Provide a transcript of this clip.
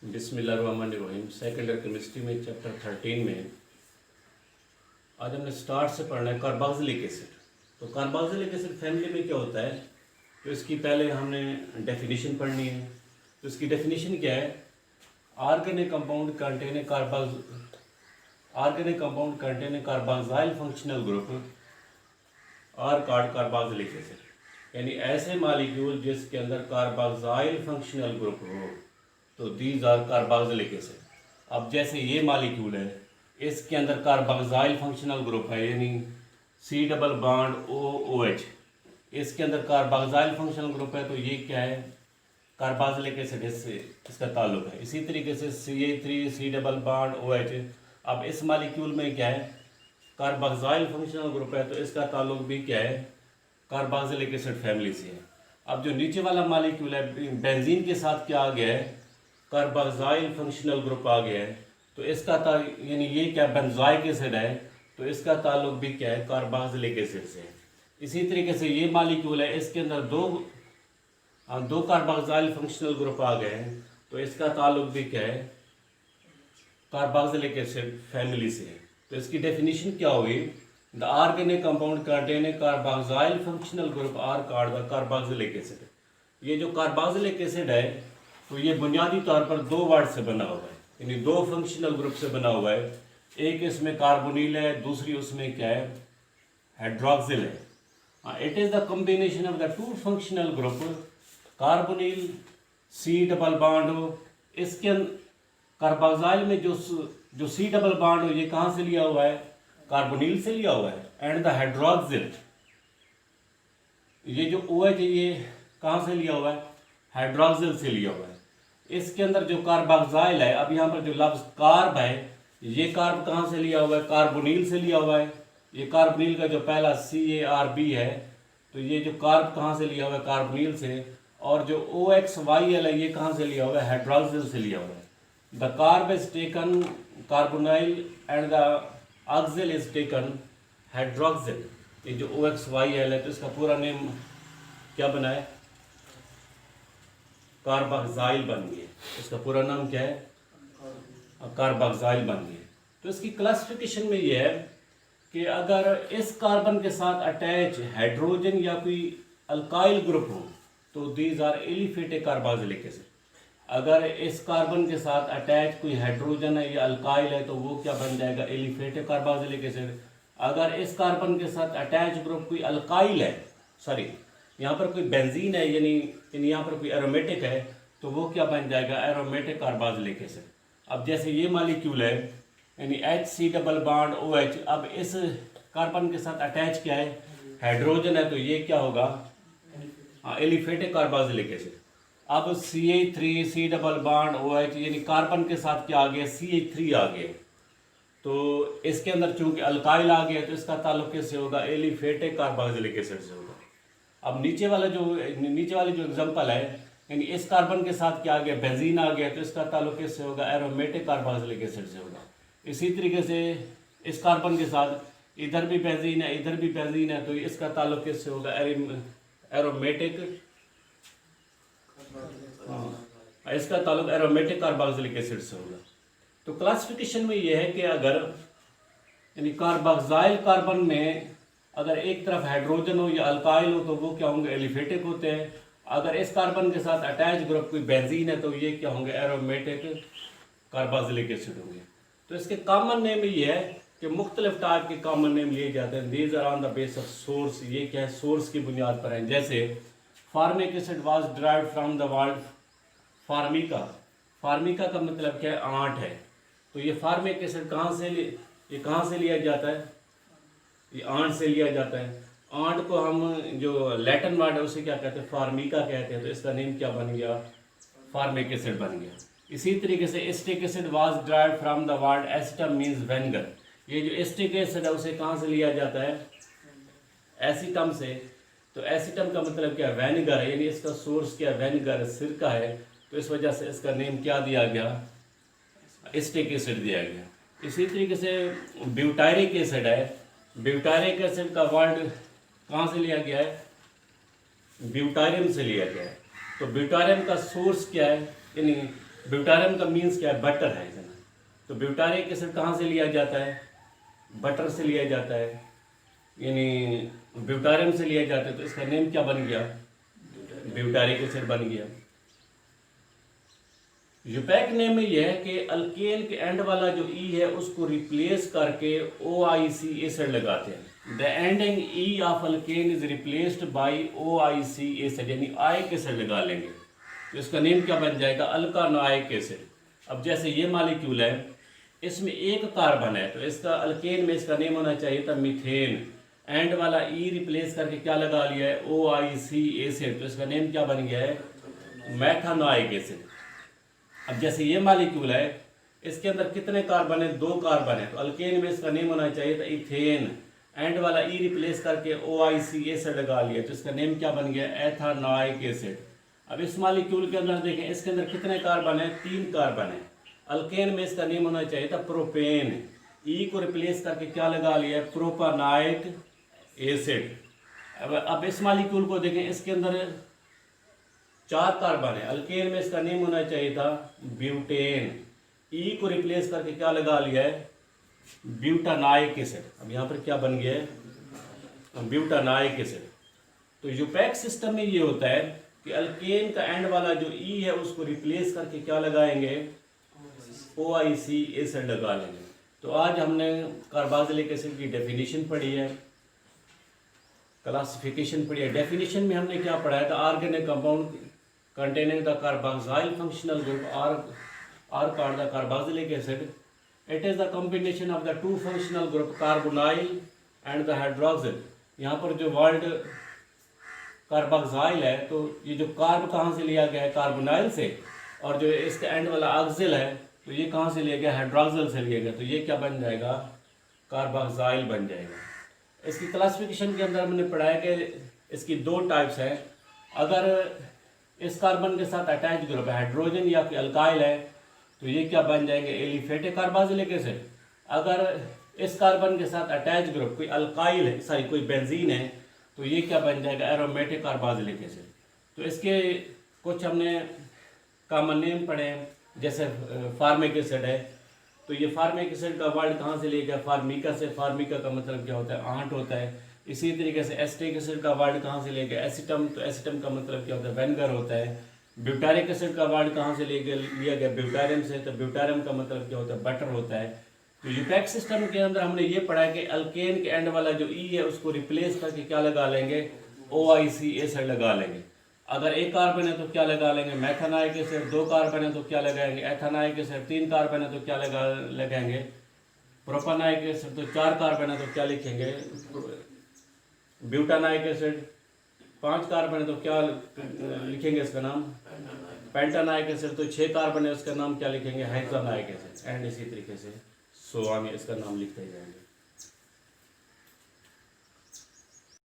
बिस्मिल्लाहिर्रहमानिर्रहीम। Second year chemistry में chapter 13 में आज हमने स्टार्ट से पढ़ना है कार्बोक्सिलिक एसिड। तो कार्बोक्सिलिक एसिड फैमिली में क्या होता है, तो इसकी पहले हमने डेफिनेशन पढ़नी है। तो इसकी डेफिनेशन क्या है, organic compound contain carboxyl functional group और कार्बोक्सिलिक एसिड, यानी ऐसे मॉलिक्यूल जिसके अंदर कार्बोक्सिल फंक्शनल ग्रुप हो, तो दीज आर कार्बोक्सिलिक एसिड। अब जैसे ये मॉलिक्यूल है, इसके अंदर कार्बोक्सिल फंक्शनल ग्रुप है, यानी C डबल बॉन्ड OOH, इसके अंदर कार्बोक्सिल फंक्शनल ग्रुप है, तो ये क्या है, कार्बोक्सिलिक एसिड इससे इसका ताल्लुक है। इसी तरीके से CH3 C double bond OH, अब इस मॉलिक्यूल में क्या है, कार्बोक्सिल फंक्शनल ग्रुप है, तो इसका ताल्लुक भी क्या है, कार्बोक्सिलिक एसिड फैमिली से है। अब जो नीचे वाला मॉलिक्यूल है, बेंजीन के साथ क्या आ गया है, कार्बोक्सिल फंक्शनल ग्रुप आ गया है, तो इसका यानी ये क्या बेंजोइक एसिड है, तो इसका ताल्लुक भी क्या है, कार्बोक्सिलिक एसिड से है। इसी तरीके से ये मॉलिक्यूल है, इसके अंदर दो कार्बोक्सिल फंक्शनल ग्रुप आ गए हैं, तो इसका ताल्लुक भी क्या है, कार्बोक्सिलिक एसिड फैमिली से है। तो इसकी डेफिनेशन क्या हुई, the organic compound contain carboxyl functional group are called the carboxylic acid. ये जो कार्बोक्सिलिक एसिड है, तो ये बुनियादी तौर पर दो वर्ड से बना हुआ है, यानी दो फंक्शनल ग्रुप से बना हुआ है। एक इसमें कार्बोनिल है, दूसरी उसमें क्या है, हाइड्रोक्सिल है। It is the combination of the two functional group carbonyl C double bond हो, इसके कार्बोक्सिल में जो C डबल बॉन्ड हो, ये कहाँ से लिया हुआ है, कार्बोनिल से लिया हुआ है। एंड द हाइड्रोक्सिल, ये जो OH है, ये कहाँ से लिया हुआ है, हाइड्रोक्सिल से लिया हुआ है। इसके अंदर जो कार्बोक्सिल है, अब यहाँ पर जो लफ्ज़ कार्ब है, ये कार्ब कहाँ से लिया हुआ है, कार्बोनिल से लिया हुआ है। ये कार्बोनिल का जो पहला CARB है, तो ये जो कार्ब कहाँ से लिया हुआ है, कार्बोनिल से। और जो OXYL है, ये कहाँ से लिया हुआ है, हाइड्रोक्सिल से लिया हुआ है। The carb is taken carbonyl and the oxyl is taken hydroxyl. ये जो OXYL है, तो इसका पूरा नेम क्या बना है, कार्बोक्सिल बन गया। इसका पूरा नाम क्या है, कार्बोक्सिल बन गया। तो इसकी क्लासिफिकेशन में ये है कि अगर इस कार्बन के साथ अटैच हाइड्रोजन या कोई अल्काइल ग्रुप हो, तो these are aliphatic carboxylic acid. अगर इस कार्बन के साथ अटैच कोई हाइड्रोजन है या अल्काइल है, तो वो क्या बन जाएगा, एलिफेटिक कार्बोक्सिलिक एसिड। अगर इस कार्बन के साथ अटैच ग्रुप कोई अल्काइल है, सॉरी यहाँ पर कोई बेंजीन है, यानी यहाँ पर कोई एरोमेटिक है, तो वो क्या बन जाएगा, एरोमेटिक कार्बोक्सिलिक एसिड। अब जैसे ये मॉलिक्यूल है, यानी HC डबल बॉन्ड OH, अब इस कार्बन के साथ अटैच क्या है, हाइड्रोजन है, तो ये क्या होगा, एलिफेटिक कार्बोक्सिलिक एसिड। अब CH3 C double bond OH, यानी कार्बन के साथ क्या आ गया, CH3 आ गया, तो इसके अंदर चूंकि अल्काइल आ गया, तो इसका ताल्लुक किससे होगा, एलिफेटिक कार्बोक्सिलिक एसिड से होगा। अब नीचे वाली जो एग्जांपल है, यानी इस कार्बन के साथ क्या आ गया, बेंजीन आ गया, तो इसका ताल्लुक किससे होगा, एरोमेटिक कार्बोक्सिलिक एसिड से होगा। इसी तरीके से इस कार्बन के साथ इधर भी बेंजीन है, इधर भी बेंजीन है, तो इसका ताल्लुक किससे होगा, एरोमेटिक, इसका ताल्लुक एरोमेटिक कार्बोक्सिलिक एसिड से होगा। तो क्लासिफिकेशन में यह है कि अगर यानी कार्बोक्सिल कार्बन में अगर एक तरफ हाइड्रोजन हो या अल्काइल हो, तो वो क्या होंगे, एलिफेटिक होते हैं। अगर इस कार्बन के साथ अटैच ग्रुप कोई बेंजीन है, तो ये क्या होंगे, एरोमेटिक कार्बोक्सिलिक एसिड होंगे। तो इसके कॉमन नेम ये है कि मुख्तलिफ टाइप के कॉमन नेम लिए जाते हैं। These are on the base of source, ये क्या है, सोर्स की बुनियाद पर है। जैसे formic acid was derived from the word formica. Formica का मतलब क्या है, आंट है। तो ये फार्मिक एसिड कहाँ से लिया जाता है, ये आंट से लिया जाता है। आंट को हम जो लैटिन वर्ड है उसे क्या कहते हैं, फार्मिका कहते हैं, तो इसका नेम क्या बन गया, फार्मिक एसिड बन गया। इसी तरीके से acetic acid was derived from the word एसिटम means vinegar. ये जो एसिटिक एसिड है, उसे कहाँ से लिया जाता है, एसिटम से। तो एसिटम का मतलब क्या है, विनेगर है, यानी इसका सोर्स क्या है, विनेगर, सिरका है, तो इस वजह से इसका नेम क्या दिया गया, एसिटिक एसिड दिया गया। इसी तरीके से ब्यूटायरिक एसिड है, ब्यूटायरिक एसिड का वर्ड कहाँ से लिया गया है, ब्यूटारियम से लिया गया है। तो ब्यूटारियम का सोर्स क्या है, यानी ब्यूटारियम का मीन्स क्या है, बटर है इतना। तो ब्यूटारिक एसिड कहाँ से लिया जाता है, बटर से लिया जाता है, यानी ब्यूटारियम से लिया जाता है। तो इसका नेम क्या बन गया, ब्यूटारिक एसिड बन गया। यूपैक नेम में यह है कि अल्केन के एंड वाला जो ई है उसको रिप्लेस करके OIC एसिड लगाते हैं। The ending E of alkane is replaced by OIC acid, यानी आइक एसिड लगा लेंगे। तो इसका नेम क्या बन जाएगा, अल्कानोइक एसिड। अब जैसे ये मॉलिक्यूल है, इसमें एक कार्बन है, तो इसका अल्केन में इसका नेम होना चाहिए था मीथेन। एंड वाला ई रिप्लेस करके क्या लगा लिया है, OIC एसिड। तो इसका नेम क्या बन गया है, मेथानोइक एसिड। अब जैसे ये मॉलिक्यूल है, इसके अंदर कितने कार्बन है, 2 कार्बन है, तो अल्केन में इसका नेम होना चाहिए था इथेन। एंड वाला ई रिप्लेस करके OIC एसिड लगा लिया, तो इसका नेम क्या बन गया, एथानोइक एसिड। अब इस मॉलिक्यूल के अंदर देखें, इसके अंदर कितने कार्बन है, 3 कार्बन है। अल्केन में इसका नेम होना चाहिए था प्रोपेन। ई को रिप्लेस करके क्या लगा लिया, प्रोपानाइक एसिड। अब इस मॉलिक्यूल को देखें, इसके अंदर 4 कार्बन है। अल्केन में इसका नेम होना चाहिए था ब्यूटेन। ई को रिप्लेस करके क्या लगा लिया है, ब्यूटानाइक एसिड। अब यहाँ पर क्या बन गया है, ब्यूटानाइक एसिड। तो यूपैक सिस्टम में ये होता है कि अल्केन का एंड वाला जो ई है उसको रिप्लेस करके क्या लगाएंगे, OIC एसिड लगा लेंगे। तो आज हमने कार्बोक्सिलिक एसिड की डेफिनेशन पढ़ी है, क्लासिफिकेशन पढ़ी है। डेफिनेशन में हमने क्या पढ़ाया था, organic compound containing the carboxyl functional group are called the carboxylic acid. It is the combination of the 2 functional group carbonyl and the hydroxyl. यहाँ पर जो वर्ड कार्बोक्साइल है, तो ये जो कार्ब कहाँ से लिया गया है, कार्बोनाइल से, और जो इसका एंड वाला ऑक्सिल है, तो ये कहाँ से लिया गया, हाइड्रोक्सिल से लिया गया। तो ये क्या बन जाएगा, कार्बोक्साइल बन जाएगा। इसकी क्लासिफिकेशन के अंदर हमने पढ़ाया कि इसकी 2 टाइप्स हैं। अगर इस कार्बन के साथ अटैच ग्रुप है, हाइड्रोजन या फिर अल्काइल है, तो ये क्या बन जाएंगे, एलिफेटिक कार्बोक्सिलिक एसिड। अगर इस कार्बन के साथ अटैच ग्रुप कोई अल्काइल है, सॉरी कोई बेंजीन है, तो ये क्या बन जाएगा, एरोमेटिक कार्बोक्सिलिक एसिड। तो इसके कुछ हमने कॉमन नेम पढ़े हैं, जैसे फार्मिक एसिड है। तो ये फार्मिक एसिड का वर्ड कहाँ से लिया गया, फार्मिका से। फार्मिका का मतलब क्या होता है, आंट होता है। इसी तरीके से एसिटिक एसिड का वर्ड कहाँ से लिया गया, एसिटम। तो एसिटम का मतलब क्या होता है, वेनेगर होता है। ब्यूटारिक एसिड का वर्ड कहाँ से लिया गया, ब्यूटारियम से। तो ब्यूटारियम का मतलब क्या होता है, बटर होता है। तो यूपैक सिस्टम के अंदर हमने ये पढ़ा है कि अल्केन के एंड वाला जो ई है उसको रिप्लेस करके क्या लगा लेंगे, OIC एसिड लगा लेंगे। अगर 1 कार्बन है तो क्या लगा लेंगे, मेथानोइक एसिड। 2 कार्बन है तो क्या लगाएंगे, एथानोइक एसिड। 3 कार्बन है तो क्या लगाएंगे, प्रोपानाइक एसिड। तो 4 कार्बन है तो क्या लिखेंगे, ब्यूटानाइक एसिड। 5 कार्बन है तो क्या लिखेंगे इसका नाम, पेंटानाइक एसिड। तो 6 कार्बन है उसका नाम क्या लिखेंगे, हेक्सानाइक एसिड। एंड इसी तरीके से इसका नाम लिखते जाएंगे।